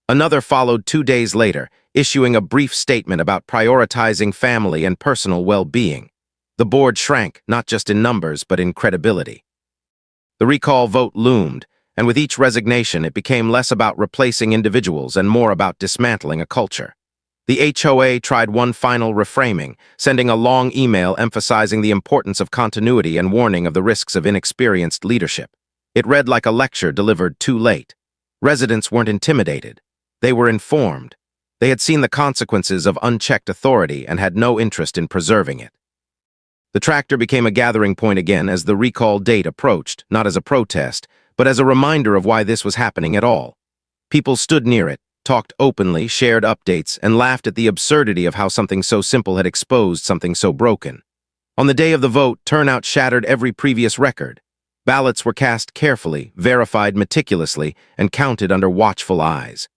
Another followed 2 days later, issuing a brief statement about prioritizing family and personal well-being. The board shrank, not just in numbers, but in credibility. The recall vote loomed, and with each resignation, it became less about replacing individuals and more about dismantling a culture. The HOA tried one final reframing, sending a long email emphasizing the importance of continuity and warning of the risks of inexperienced leadership. It read like a lecture delivered too late. Residents weren't intimidated. They were informed. They had seen the consequences of unchecked authority and had no interest in preserving it. The tractor became a gathering point again as the recall date approached, not as a protest, but as a reminder of why this was happening at all. People stood near it, talked openly, shared updates, and laughed at the absurdity of how something so simple had exposed something so broken. On the day of the vote, turnout shattered every previous record. Ballots were cast carefully, verified meticulously, and counted under watchful eyes.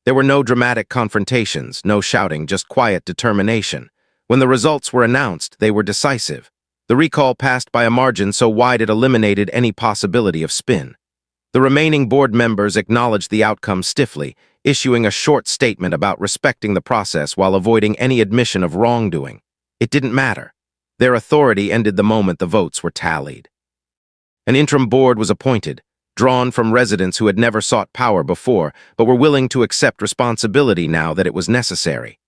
There were no dramatic confrontations, no shouting, just quiet determination. When the results were announced, they were decisive. The recall passed by a margin so wide it eliminated any possibility of spin. The remaining board members acknowledged the outcome stiffly, issuing a short statement about respecting the process while avoiding any admission of wrongdoing. It didn't matter. Their authority ended the moment the votes were tallied. An interim board was appointed, drawn from residents who had never sought power before, but were willing to accept responsibility now that it was necessary.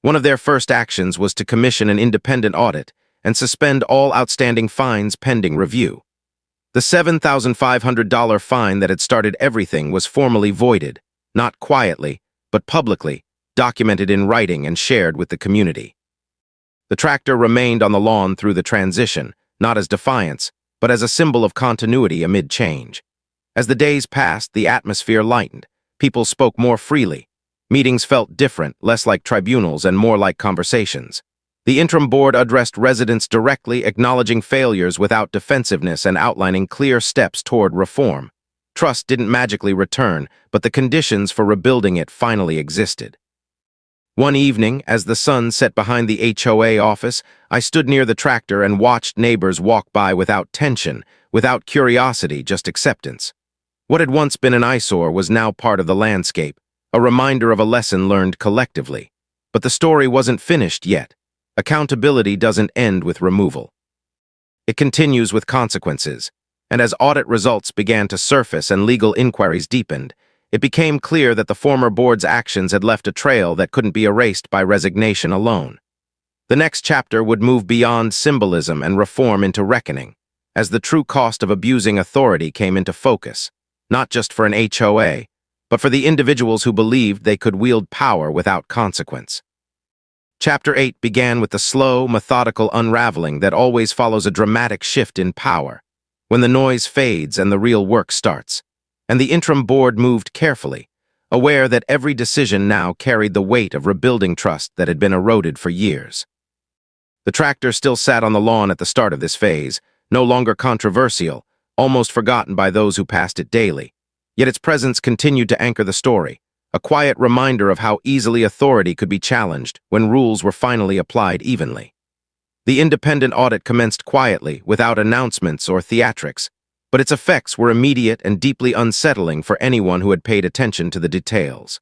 One of their first actions was to commission an independent audit and suspend all outstanding fines pending review. The $7,500 fine that had started everything was formally voided, not quietly, but publicly, documented in writing and shared with the community. The tractor remained on the lawn through the transition, not as defiance, but as a symbol of continuity amid change. As the days passed, the atmosphere lightened. People spoke more freely. Meetings felt different, less like tribunals and more like conversations. The interim board addressed residents directly, acknowledging failures without defensiveness and outlining clear steps toward reform. Trust didn't magically return, but the conditions for rebuilding it finally existed. One evening, as the sun set behind the HOA office, I stood near the tractor and watched neighbors walk by without tension, without curiosity, just acceptance. What had once been an eyesore was now part of the landscape, a reminder of a lesson learned collectively. But the story wasn't finished yet. Accountability doesn't end with removal. It continues with consequences, and as audit results began to surface and legal inquiries deepened, it became clear that the former board's actions had left a trail that couldn't be erased by resignation alone. The next chapter would move beyond symbolism and reform into reckoning, as the true cost of abusing authority came into focus, not just for an HOA, but for the individuals who believed they could wield power without consequence. Chapter 8 began with the slow, methodical unraveling that always follows a dramatic shift in power, when the noise fades and the real work starts. And the interim board moved carefully, aware that every decision now carried the weight of rebuilding trust that had been eroded for years. The tractor still sat on the lawn at the start of this phase, no longer controversial, almost forgotten by those who passed it daily. Yet its presence continued to anchor the story, a quiet reminder of how easily authority could be challenged when rules were finally applied evenly. The independent audit commenced quietly, without announcements or theatrics, but its effects were immediate and deeply unsettling for anyone who had paid attention to the details.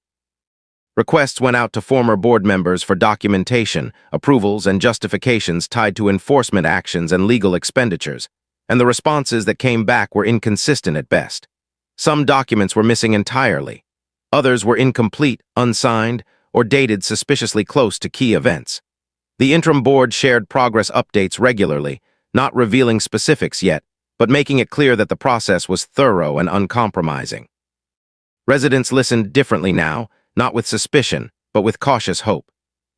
Requests went out to former board members for documentation, approvals, and justifications tied to enforcement actions and legal expenditures, and the responses that came back were inconsistent at best. Some documents were missing entirely. Others were incomplete, unsigned, or dated suspiciously close to key events. The interim board shared progress updates regularly, not revealing specifics yet, but making it clear that the process was thorough and uncompromising. Residents listened differently now, not with suspicion, but with cautious hope.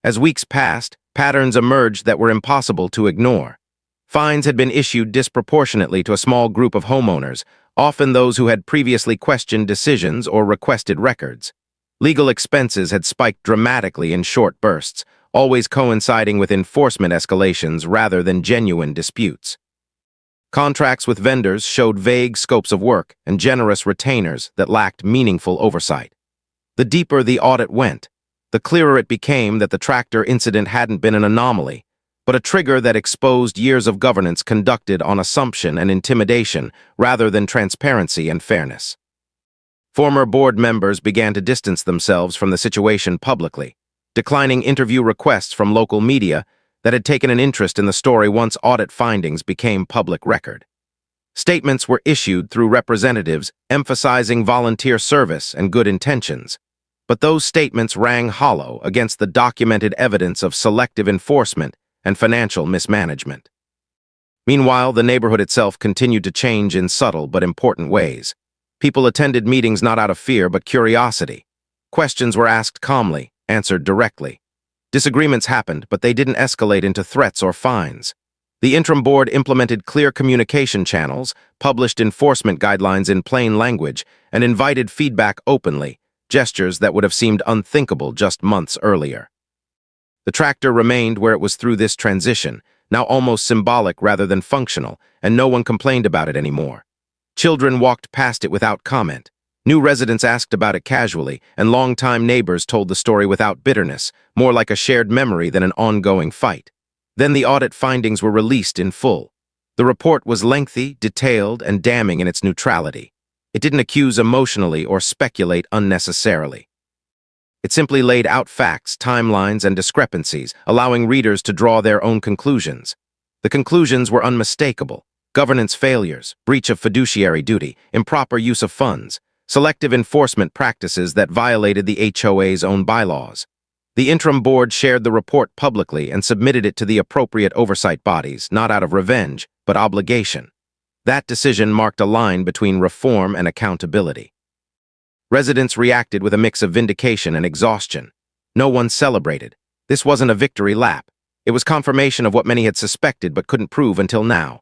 As weeks passed, patterns emerged that were impossible to ignore. Fines had been issued disproportionately to a small group of homeowners, often those who had previously questioned decisions or requested records. Legal expenses had spiked dramatically in short bursts, always coinciding with enforcement escalations rather than genuine disputes. Contracts with vendors showed vague scopes of work and generous retainers that lacked meaningful oversight. The deeper the audit went, the clearer it became that the tractor incident hadn't been an anomaly, but a trigger that exposed years of governance conducted on assumption and intimidation rather than transparency and fairness. Former board members began to distance themselves from the situation publicly, declining interview requests from local media that had taken an interest in the story once audit findings became public record. Statements were issued through representatives emphasizing volunteer service and good intentions, but those statements rang hollow against the documented evidence of selective enforcement and financial mismanagement. Meanwhile, the neighborhood itself continued to change in subtle but important ways. People attended meetings not out of fear but curiosity. Questions were asked calmly, answered directly. Disagreements happened, but they didn't escalate into threats or fines. The interim board implemented clear communication channels, published enforcement guidelines in plain language, and invited feedback openly, gestures that would have seemed unthinkable just months earlier. The tractor remained where it was through this transition, now almost symbolic rather than functional, and no one complained about it anymore. Children walked past it without comment. New residents asked about it casually, and longtime neighbors told the story without bitterness, more like a shared memory than an ongoing fight. Then the audit findings were released in full. The report was lengthy, detailed, and damning in its neutrality. It didn't accuse emotionally or speculate unnecessarily. It simply laid out facts, timelines, and discrepancies, allowing readers to draw their own conclusions. The conclusions were unmistakable: governance failures, breach of fiduciary duty, improper use of funds, selective enforcement practices that violated the HOA's own bylaws. The interim board shared the report publicly and submitted it to the appropriate oversight bodies, not out of revenge, but obligation. That decision marked a line between reform and accountability. Residents reacted with a mix of vindication and exhaustion. No one celebrated. This wasn't a victory lap. It was confirmation of what many had suspected but couldn't prove until now.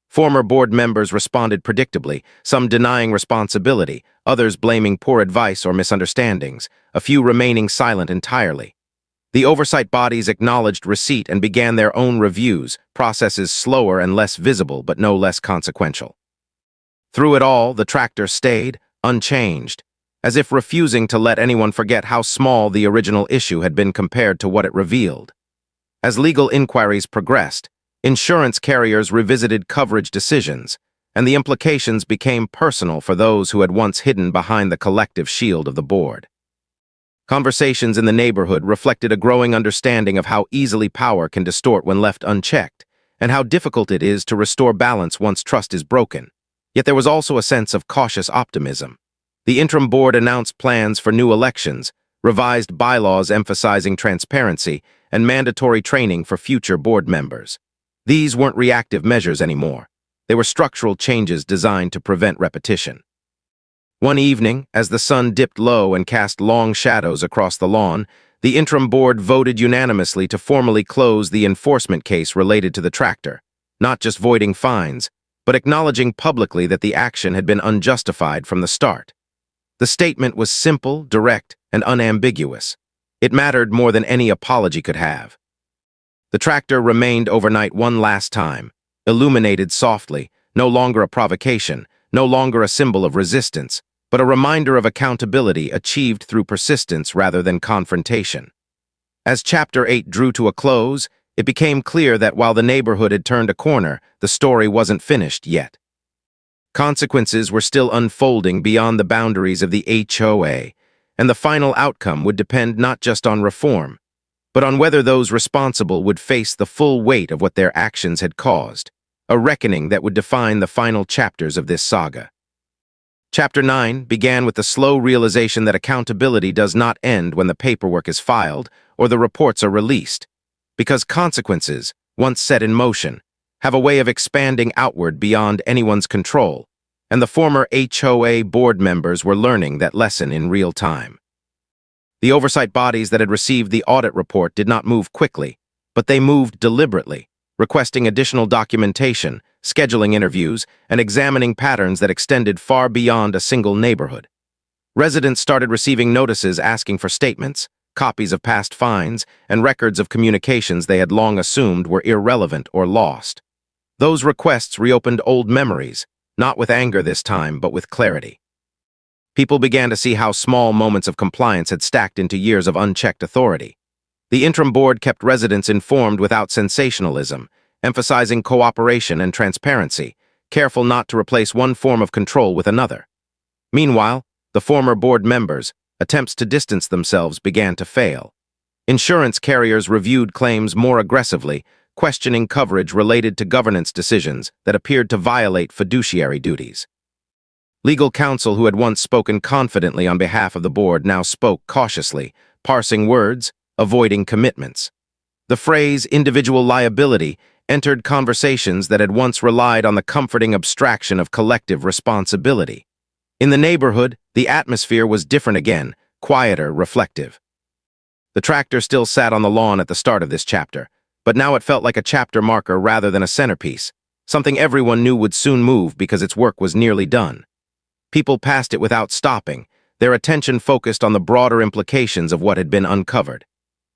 Former board members responded predictably, some denying responsibility, others blaming poor advice or misunderstandings, a few remaining silent entirely. The oversight bodies acknowledged receipt and began their own reviews, processes slower and less visible but no less consequential. Through it all, the tractor stayed, unchanged, as if refusing to let anyone forget how small the original issue had been compared to what it revealed. As legal inquiries progressed, insurance carriers revisited coverage decisions, and the implications became personal for those who had once hidden behind the collective shield of the board. Conversations in the neighborhood reflected a growing understanding of how easily power can distort when left unchecked, and how difficult it is to restore balance once trust is broken. Yet there was also a sense of cautious optimism. The interim board announced plans for new elections, revised bylaws emphasizing transparency, and mandatory training for future board members. These weren't reactive measures anymore. They were structural changes designed to prevent repetition. One evening, as the sun dipped low and cast long shadows across the lawn, the interim board voted unanimously to formally close the enforcement case related to the tractor, not just voiding fines, but acknowledging publicly that the action had been unjustified from the start. The statement was simple, direct, and unambiguous. It mattered more than any apology could have. The tractor remained overnight one last time, illuminated softly, no longer a provocation, no longer a symbol of resistance, but a reminder of accountability achieved through persistence rather than confrontation. As Chapter 8 drew to a close, it became clear that while the neighborhood had turned a corner, the story wasn't finished yet. Consequences were still unfolding beyond the boundaries of the HOA, and the final outcome would depend not just on reform, but on whether those responsible would face the full weight of what their actions had caused, a reckoning that would define the final chapters of this saga. Chapter 9 began with the slow realization that accountability does not end when the paperwork is filed or the reports are released, because consequences, once set in motion, have a way of expanding outward beyond anyone's control, and the former HOA board members were learning that lesson in real time. The oversight bodies that had received the audit report did not move quickly, but they moved deliberately, requesting additional documentation, scheduling interviews, and examining patterns that extended far beyond a single neighborhood. Residents started receiving notices asking for statements, copies of past fines, and records of communications they had long assumed were irrelevant or lost. Those requests reopened old memories, not with anger this time, but with clarity. People began to see how small moments of compliance had stacked into years of unchecked authority. The interim board kept residents informed without sensationalism, emphasizing cooperation and transparency, careful not to replace one form of control with another. Meanwhile, the former board members' attempts to distance themselves began to fail. Insurance carriers reviewed claims more aggressively, questioning coverage related to governance decisions that appeared to violate fiduciary duties. Legal counsel who had once spoken confidently on behalf of the board now spoke cautiously, parsing words, avoiding commitments. The phrase individual liability entered conversations that had once relied on the comforting abstraction of collective responsibility. In the neighborhood, the atmosphere was different again, quieter, reflective. The tractor still sat on the lawn at the start of this chapter, but now it felt like a chapter marker rather than a centerpiece, something everyone knew would soon move because its work was nearly done. People passed it without stopping, their attention focused on the broader implications of what had been uncovered.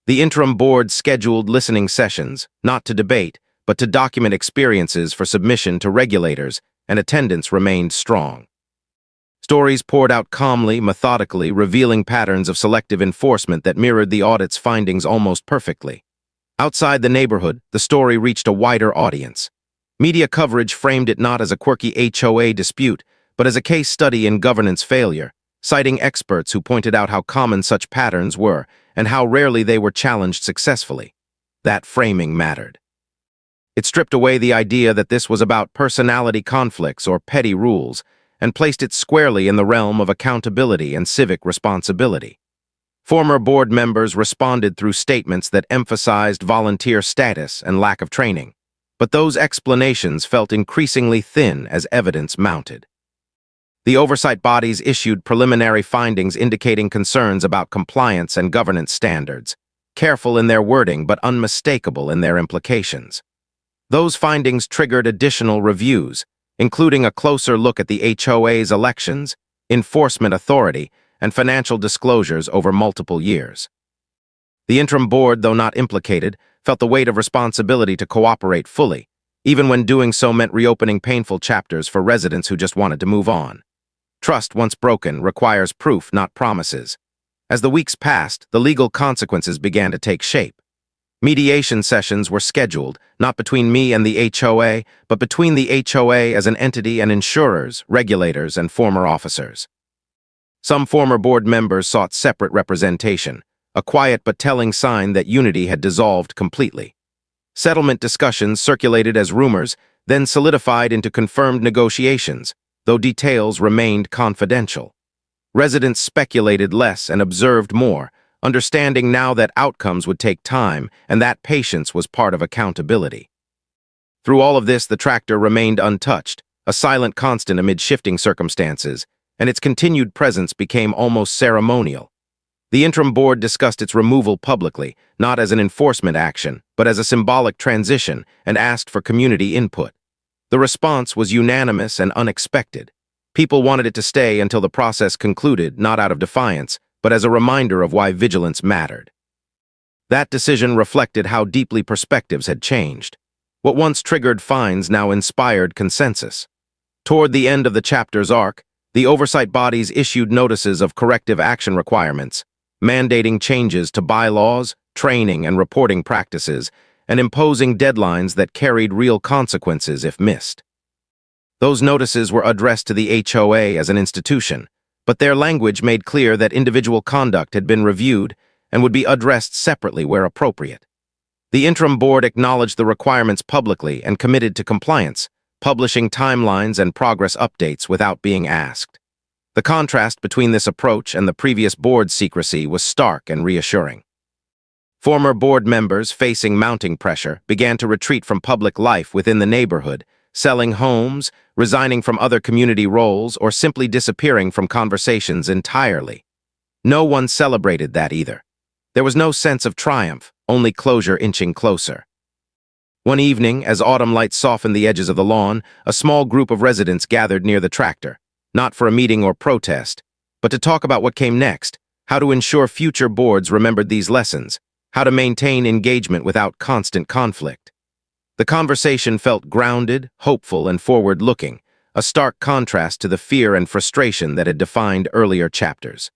The interim board scheduled listening sessions, not to debate, but to document experiences for submission to regulators, and attendance remained strong. Stories poured out calmly, methodically, revealing patterns of selective enforcement that mirrored the audit's findings almost perfectly. Outside the neighborhood, the story reached a wider audience. Media coverage framed it not as a quirky HOA dispute, but as a case study in governance failure, citing experts who pointed out how common such patterns were and how rarely they were challenged successfully. That framing mattered. It stripped away the idea that this was about personality conflicts or petty rules, and placed it squarely in the realm of accountability and civic responsibility. Former board members responded through statements that emphasized volunteer status and lack of training, but those explanations felt increasingly thin as evidence mounted. The oversight bodies issued preliminary findings indicating concerns about compliance and governance standards, careful in their wording but unmistakable in their implications. Those findings triggered additional reviews, including a closer look at the HOA's elections, enforcement authority, and financial disclosures over multiple years. The interim board, though not implicated, felt the weight of responsibility to cooperate fully, even when doing so meant reopening painful chapters for residents who just wanted to move on. Trust, once broken, requires proof, not promises. As the weeks passed, the legal consequences began to take shape. Mediation sessions were scheduled, not between me and the HOA, but between the HOA as an entity and insurers, regulators, and former officers. Some former board members sought separate representation, a quiet but telling sign that unity had dissolved completely. Settlement discussions circulated as rumors, then solidified into confirmed negotiations, though details remained confidential. Residents speculated less and observed more, understanding now that outcomes would take time and that patience was part of accountability. Through all of this, the tractor remained untouched, a silent constant amid shifting circumstances, and its continued presence became almost ceremonial. The interim board discussed its removal publicly, not as an enforcement action, but as a symbolic transition, and asked for community input. The response was unanimous and unexpected. People wanted it to stay until the process concluded, not out of defiance, but as a reminder of why vigilance mattered. That decision reflected how deeply perspectives had changed. What once triggered fines now inspired consensus. Toward the end of the chapter's arc, the oversight bodies issued notices of corrective action requirements, mandating changes to bylaws, training, and reporting practices, and imposing deadlines that carried real consequences if missed. Those notices were addressed to the HOA as an institution, but their language made clear that individual conduct had been reviewed and would be addressed separately where appropriate. The interim board acknowledged the requirements publicly and committed to compliance, publishing timelines and progress updates without being asked. The contrast between this approach and the previous board's secrecy was stark and reassuring. Former board members, facing mounting pressure, began to retreat from public life within the neighborhood, selling homes, resigning from other community roles, or simply disappearing from conversations entirely. No one celebrated that either. There was no sense of triumph, only closure inching closer. One evening, as autumn lights softened the edges of the lawn, a small group of residents gathered near the tractor, not for a meeting or protest, but to talk about what came next, how to ensure future boards remembered these lessons, how to maintain engagement without constant conflict. The conversation felt grounded, hopeful, and forward-looking, a stark contrast to the fear and frustration that had defined earlier chapters.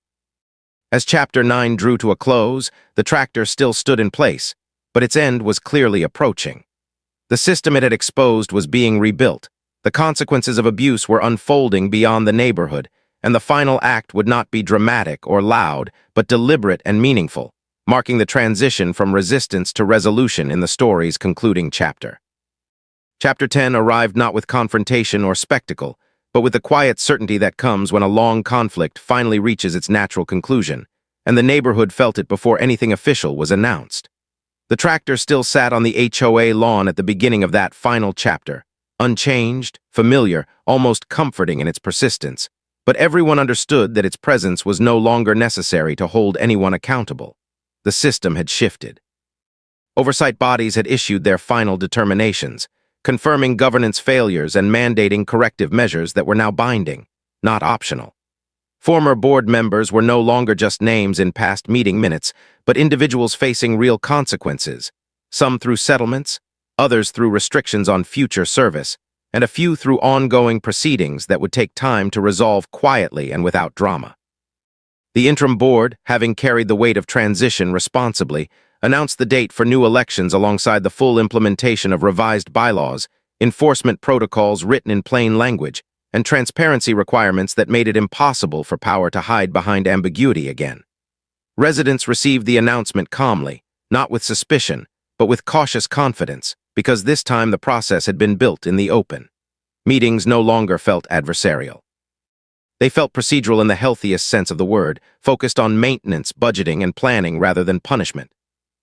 As Chapter 9 drew to a close, the tractor still stood in place, but its end was clearly approaching. The system it had exposed was being rebuilt, the consequences of abuse were unfolding beyond the neighborhood, and the final act would not be dramatic or loud, but deliberate and meaningful, marking the transition from resistance to resolution in the story's concluding chapter. Chapter 10 arrived not with confrontation or spectacle, but with the quiet certainty that comes when a long conflict finally reaches its natural conclusion, and the neighborhood felt it before anything official was announced. The tractor still sat on the HOA lawn at the beginning of that final chapter, unchanged, familiar, almost comforting in its persistence, but everyone understood that its presence was no longer necessary to hold anyone accountable. The system had shifted. Oversight bodies had issued their final determinations, confirming governance failures and mandating corrective measures that were now binding, not optional. Former board members were no longer just names in past meeting minutes, but individuals facing real consequences, some through settlements, others through restrictions on future service, and a few through ongoing proceedings that would take time to resolve quietly and without drama. The interim board, having carried the weight of transition responsibly, announced the date for new elections alongside the full implementation of revised bylaws, enforcement protocols written in plain language, and transparency requirements that made it impossible for power to hide behind ambiguity again. Residents received the announcement calmly, not with suspicion, but with cautious confidence, because this time the process had been built in the open. Meetings no longer felt adversarial. They felt procedural in the healthiest sense of the word, focused on maintenance, budgeting, and planning rather than punishment.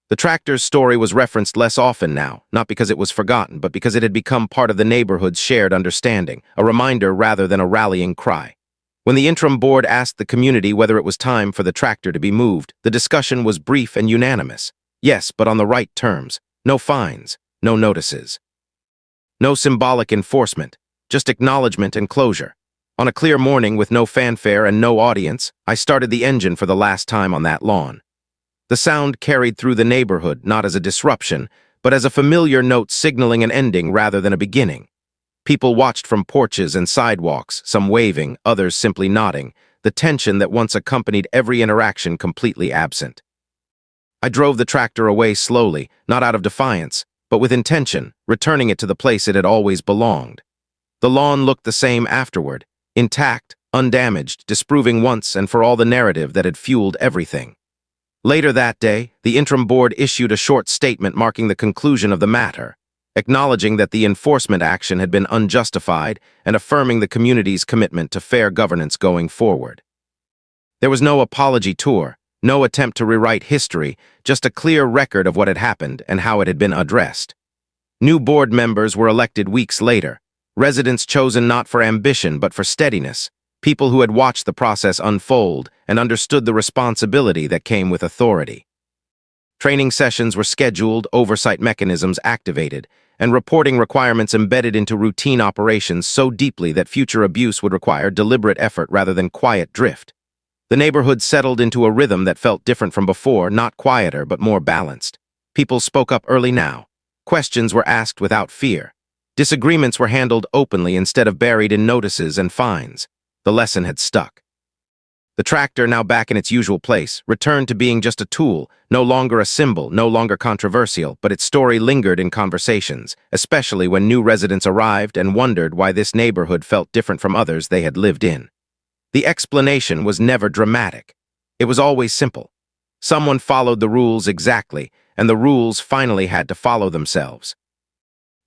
The tractor's story was referenced less often now, not because it was forgotten, but because it had become part of the neighborhood's shared understanding, a reminder rather than a rallying cry. When the interim board asked the community whether it was time for the tractor to be moved, the discussion was brief and unanimous. Yes, but on the right terms. No fines, no notices. No symbolic enforcement, just acknowledgement and closure. On a clear morning with no fanfare and no audience, I started the engine for the last time on that lawn. The sound carried through the neighborhood not as a disruption, but as a familiar note signaling an ending rather than a beginning. People watched from porches and sidewalks, some waving, others simply nodding, the tension that once accompanied every interaction completely absent. I drove the tractor away slowly, not out of defiance, but with intention, returning it to the place it had always belonged. The lawn looked the same afterward, intact, undamaged, disproving once and for all the narrative that had fueled everything. Later that day, the interim board issued a short statement marking the conclusion of the matter, acknowledging that the enforcement action had been unjustified and affirming the community's commitment to fair governance going forward. There was no apology tour, no attempt to rewrite history, just a clear record of what had happened and how it had been addressed. New board members were elected weeks later, residents chosen not for ambition but for steadiness, people who had watched the process unfold and understood the responsibility that came with authority. Training sessions were scheduled, oversight mechanisms activated, and reporting requirements embedded into routine operations so deeply that future abuse would require deliberate effort rather than quiet drift. The neighborhood settled into a rhythm that felt different from before, not quieter but more balanced. People spoke up early now. Questions were asked without fear. Disagreements were handled openly instead of buried in notices and fines. The lesson had stuck. The tractor, now back in its usual place, returned to being just a tool, no longer a symbol, no longer controversial, but its story lingered in conversations, especially when new residents arrived and wondered why this neighborhood felt different from others they had lived in. The explanation was never dramatic. It was always simple. Someone followed the rules exactly, and the rules finally had to follow themselves.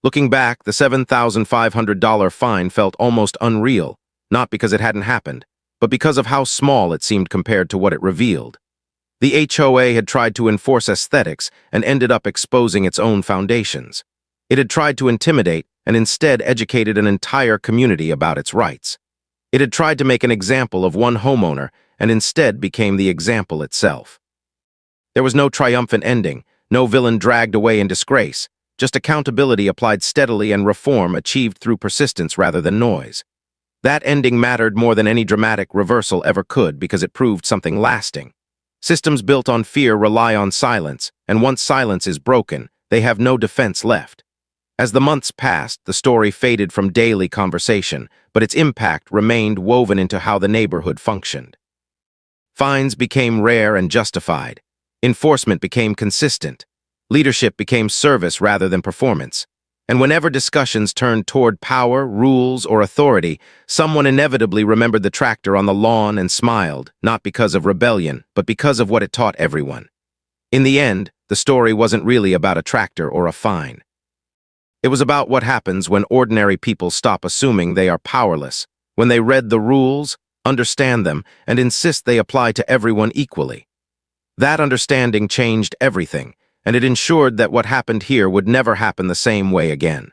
Looking back, the $7,500 fine felt almost unreal, not because it hadn't happened, but because of how small it seemed compared to what it revealed. The HOA had tried to enforce aesthetics and ended up exposing its own foundations. It had tried to intimidate and instead educated an entire community about its rights. It had tried to make an example of one homeowner and instead became the example itself. There was no triumphant ending, no villain dragged away in disgrace, just accountability applied steadily and reform achieved through persistence rather than noise. That ending mattered more than any dramatic reversal ever could because it proved something lasting. Systems built on fear rely on silence, and once silence is broken, they have no defense left. As the months passed, the story faded from daily conversation, but its impact remained woven into how the neighborhood functioned. Fines became rare and justified. Enforcement became consistent. Leadership became service rather than performance. And whenever discussions turned toward power, rules, or authority, someone inevitably remembered the tractor on the lawn and smiled, not because of rebellion, but because of what it taught everyone. In the end, the story wasn't really about a tractor or a fine. It was about what happens when ordinary people stop assuming they are powerless, when they read the rules, understand them, and insist they apply to everyone equally. That understanding changed everything, and it ensured that what happened here would never happen the same way again.